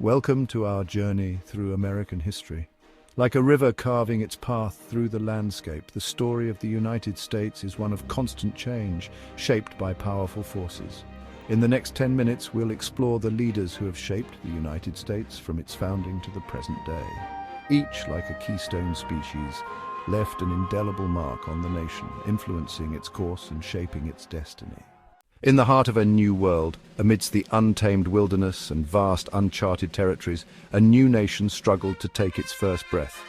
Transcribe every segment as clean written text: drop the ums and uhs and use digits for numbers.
Welcome to our journey through American history. Like a river carving its path through the landscape, the story of the United States is one of constant change, shaped by powerful forces. In the next 10 minutes, we'll explore the leaders who have shaped the United States from its founding to the present day. Each, like a keystone species, left an indelible mark on the nation, influencing its course and shaping its destiny. In the heart of a new world, amidst the untamed wilderness and vast uncharted territories, a new nation struggled to take its first breath.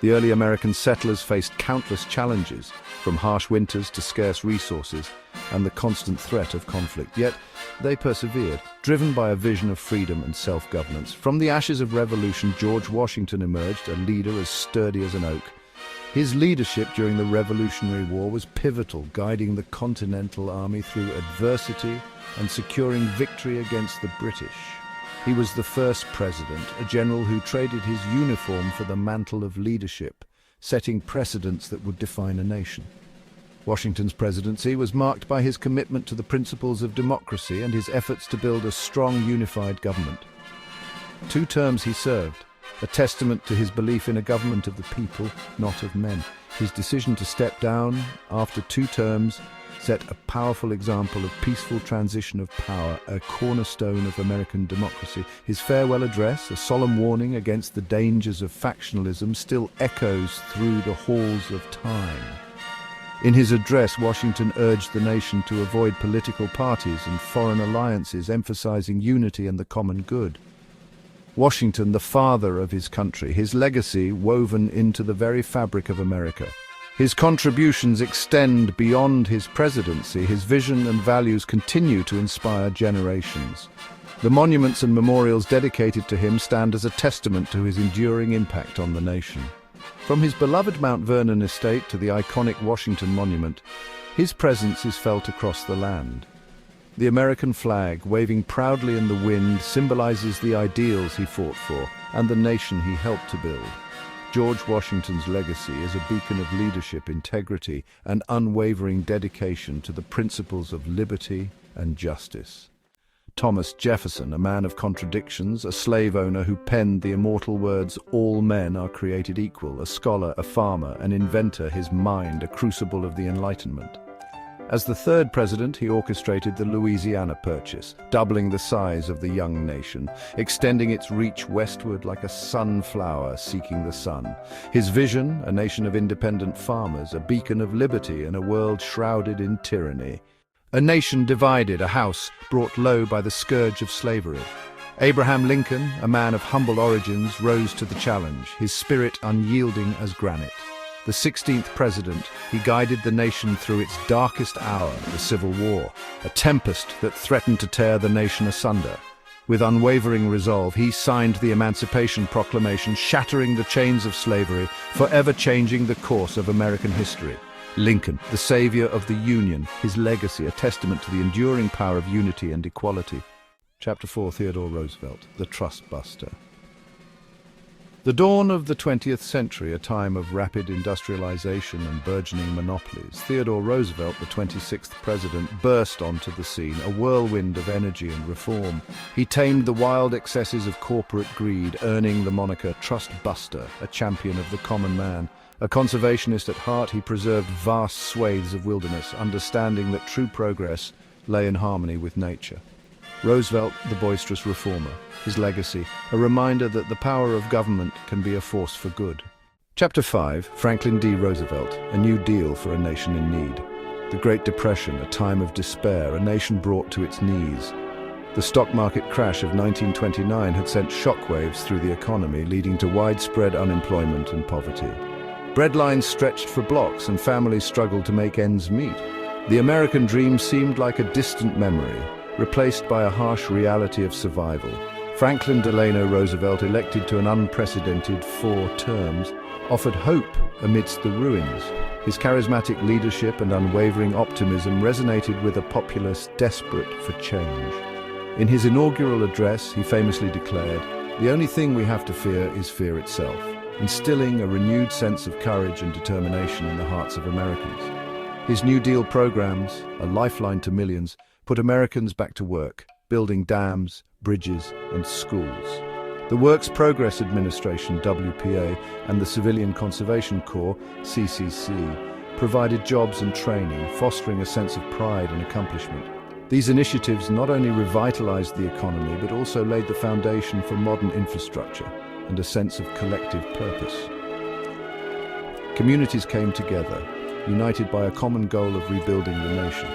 The early American settlers faced countless challenges, from harsh winters to scarce resources and the constant threat of conflict. Yet, they persevered, driven by a vision of freedom and self-governance. From the ashes of revolution, George Washington emerged, a leader as sturdy as an oak. His leadership during the Revolutionary War was pivotal, guiding the Continental Army through adversity and securing victory against the British. He was the first president, a general who traded his uniform for the mantle of leadership, setting precedents that would define a nation. Washington's presidency was marked by his commitment to the principles of democracy and his efforts to build a strong, unified government. 2 terms he served, a testament to his belief in a government of the people, not of men. His decision to step down after 2 terms set a powerful example of peaceful transition of power, a cornerstone of American democracy. His farewell address, a solemn warning against the dangers of factionalism, still echoes through the halls of time. In his address, Washington urged the nation to avoid political parties and foreign alliances, emphasizing unity and the common good. Washington, the father of his country, his legacy woven into the very fabric of America. His contributions extend beyond his presidency. His vision and values continue to inspire generations. The monuments and memorials dedicated to him stand as a testament to his enduring impact on the nation. From his beloved Mount Vernon estate to the iconic Washington Monument, his presence is felt across the land. The American flag, waving proudly in the wind, symbolizes the ideals he fought for and the nation he helped to build. George Washington's legacy is a beacon of leadership, integrity, and unwavering dedication to the principles of liberty and justice. Thomas Jefferson, a man of contradictions, a slave owner who penned the immortal words, "All men are created equal," a scholar, a farmer, an inventor, his mind a crucible of the Enlightenment. As the 3rd president, he orchestrated the Louisiana Purchase, doubling the size of the young nation, extending its reach westward like a sunflower seeking the sun. His vision, a nation of independent farmers, a beacon of liberty in a world shrouded in tyranny. A nation divided, a house brought low by the scourge of slavery. Abraham Lincoln, a man of humble origins, rose to the challenge, his spirit unyielding as granite. The 16th president, he guided the nation through its darkest hour, the Civil War, a tempest that threatened to tear the nation asunder. With unwavering resolve, he signed the Emancipation Proclamation, shattering the chains of slavery, forever changing the course of American history. Lincoln, the savior of the Union, his legacy a testament to the enduring power of unity and equality. Chapter 4, Theodore Roosevelt, the Trust Buster. The dawn of the 20th century, a time of rapid industrialization and burgeoning monopolies, Theodore Roosevelt, the 26th president, burst onto the scene, a whirlwind of energy and reform. He tamed the wild excesses of corporate greed, earning the moniker Trust Buster, a champion of the common man. A conservationist at heart, he preserved vast swathes of wilderness, understanding that true progress lay in harmony with nature. Roosevelt, the boisterous reformer, his legacy, a reminder that the power of government can be a force for good. Chapter 5, Franklin D. Roosevelt, a New Deal for a nation in need. The Great Depression, a time of despair, a nation brought to its knees. The stock market crash of 1929 had sent shockwaves through the economy, leading to widespread unemployment and poverty. Bread lines stretched for blocks and families struggled to make ends meet. The American dream seemed like a distant memory, replaced by a harsh reality of survival. Franklin Delano Roosevelt, elected to an unprecedented 4 terms, offered hope amidst the ruins. His charismatic leadership and unwavering optimism resonated with a populace desperate for change. In his inaugural address, he famously declared, "The only thing we have to fear is fear itself," instilling a renewed sense of courage and determination in the hearts of Americans. His New Deal programs, a lifeline to millions, put Americans back to work, building dams, bridges, and schools. The Works Progress Administration, WPA, and the Civilian Conservation Corps, CCC, provided jobs and training, fostering a sense of pride and accomplishment. These initiatives not only revitalized the economy, but also laid the foundation for modern infrastructure and a sense of collective purpose. Communities came together, united by a common goal of rebuilding the nation.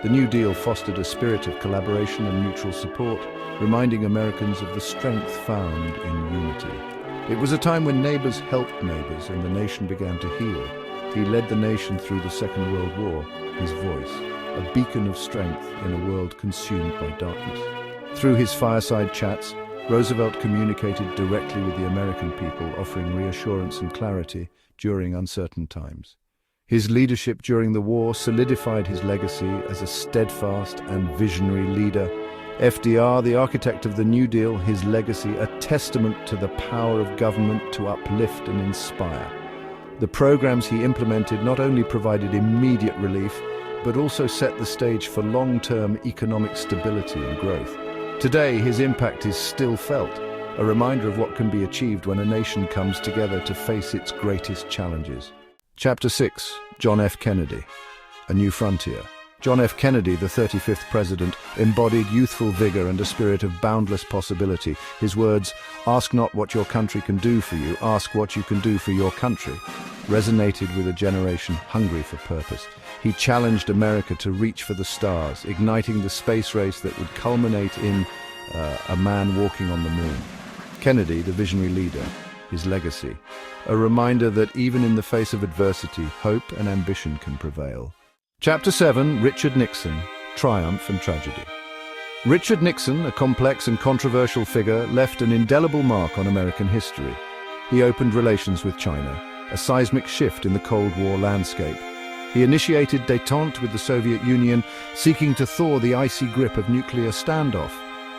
The New Deal fostered a spirit of collaboration and mutual support, reminding Americans of the strength found in unity. It was a time when neighbors helped neighbors and the nation began to heal. He led the nation through the Second World War, his voice, a beacon of strength in a world consumed by darkness. Through his fireside chats, Roosevelt communicated directly with the American people, offering reassurance and clarity during uncertain times. His leadership during the war solidified his legacy as a steadfast and visionary leader. FDR, the architect of the New Deal, his legacy a testament to the power of government to uplift and inspire. The programs he implemented not only provided immediate relief, but also set the stage for long-term economic stability and growth. Today, his impact is still felt, a reminder of what can be achieved when a nation comes together to face its greatest challenges. Chapter 6. John F. Kennedy, A New Frontier. John F. Kennedy, the 35th president, embodied youthful vigor and a spirit of boundless possibility. His words, "Ask not what your country can do for you, ask what you can do for your country," resonated with a generation hungry for purpose. He challenged America to reach for the stars, igniting the space race that would culminate in a man walking on the moon. Kennedy, the visionary leader, his legacy, a reminder that even in the face of adversity, hope and ambition can prevail. Chapter 7. Richard Nixon, Triumph and Tragedy. Richard Nixon, a complex and controversial figure, left an indelible mark on American history. He opened relations with China, a seismic shift in the Cold War landscape. He initiated détente with the Soviet Union, seeking to thaw the icy grip of nuclear standoff.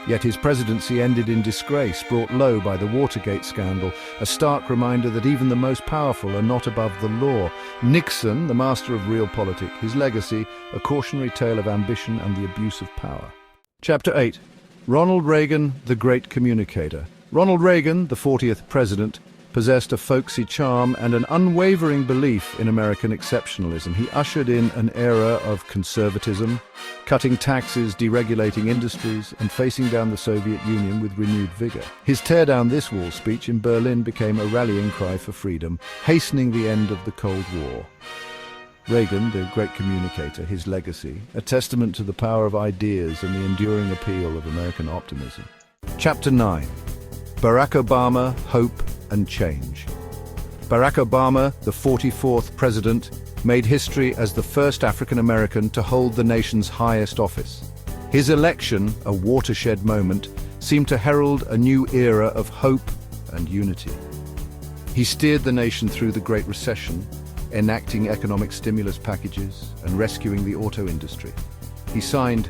Yet his presidency ended in disgrace, brought low by the Watergate scandal, a stark reminder that even the most powerful are not above the law. Nixon, the master of realpolitik, his legacy, a cautionary tale of ambition and the abuse of power. Chapter 8. Ronald Reagan, the Great Communicator. Ronald Reagan, the 40th president, possessed a folksy charm and an unwavering belief in American exceptionalism. He ushered in an era of conservatism, cutting taxes, deregulating industries, and facing down the Soviet Union with renewed vigor. His Tear Down This Wall speech in Berlin became a rallying cry for freedom, hastening the end of the Cold War. Reagan, the Great Communicator, his legacy, a testament to the power of ideas and the enduring appeal of American optimism. Chapter 9. Barack Obama, Hope and Change. Barack Obama, the 44th president, made history as the first African American to hold the nation's highest office. His election, a watershed moment, seemed to herald a new era of hope and unity. He steered the nation through the Great Recession, enacting economic stimulus packages and rescuing the auto industry. He signed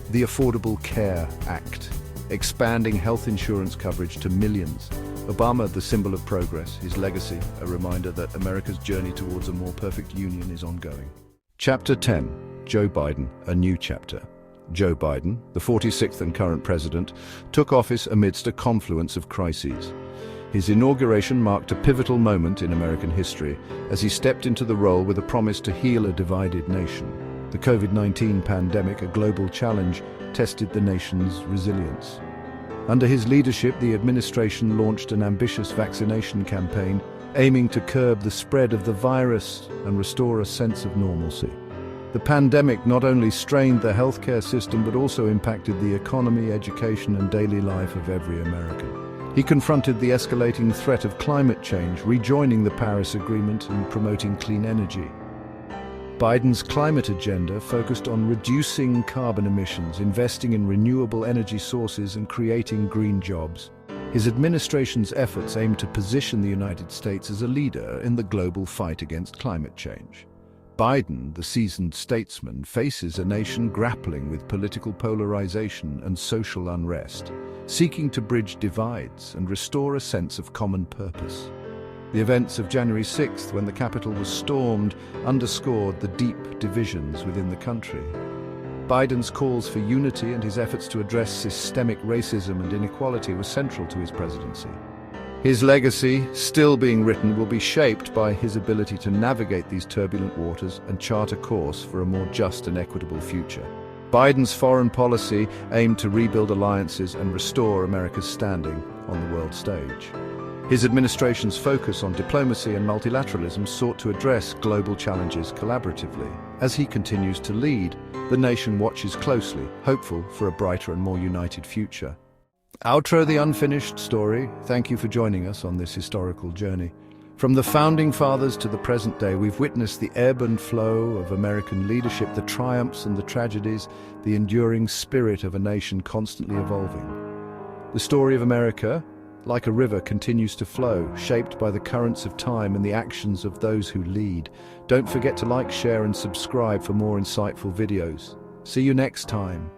the Affordable Care Act, expanding health insurance coverage to millions. Obama, the symbol of progress, his legacy, a reminder that America's journey towards a more perfect union is ongoing. Chapter 10. Joe Biden, a new chapter. Joe Biden, the 46th and current president, took office amidst a confluence of crises. His inauguration marked a pivotal moment in American history as he stepped into the role with a promise to heal a divided nation. The COVID-19 pandemic, a global challenge, tested the nation's resilience. Under his leadership, the administration launched an ambitious vaccination campaign aiming to curb the spread of the virus and restore a sense of normalcy. The pandemic not only strained the healthcare system but also impacted the economy, education, and daily life of every American. He confronted the escalating threat of climate change, rejoining the Paris Agreement and promoting clean energy. Biden's climate agenda focused on reducing carbon emissions, investing in renewable energy sources, and creating green jobs. His administration's efforts aim to position the United States as a leader in the global fight against climate change. Biden, the seasoned statesman, faces a nation grappling with political polarization and social unrest, seeking to bridge divides and restore a sense of common purpose. The events of January 6th, when the Capitol was stormed, underscored the deep divisions within the country. Biden's calls for unity and his efforts to address systemic racism and inequality were central to his presidency. His legacy, still being written, will be shaped by his ability to navigate these turbulent waters and chart a course for a more just and equitable future. Biden's foreign policy aimed to rebuild alliances and restore America's standing on the world stage. His administration's focus on diplomacy and multilateralism sought to address global challenges collaboratively. As he continues to lead, the nation watches closely, hopeful for a brighter and more united future. Outro the unfinished story. Thank you for joining us on this historical journey. From the founding fathers to the present day, we've witnessed the ebb and flow of American leadership, the triumphs and the tragedies, the enduring spirit of a nation constantly evolving. The story of America, like a river, continues to flow, shaped by the currents of time and the actions of those who lead. Don't forget to like, share and subscribe for more insightful videos. See you next time.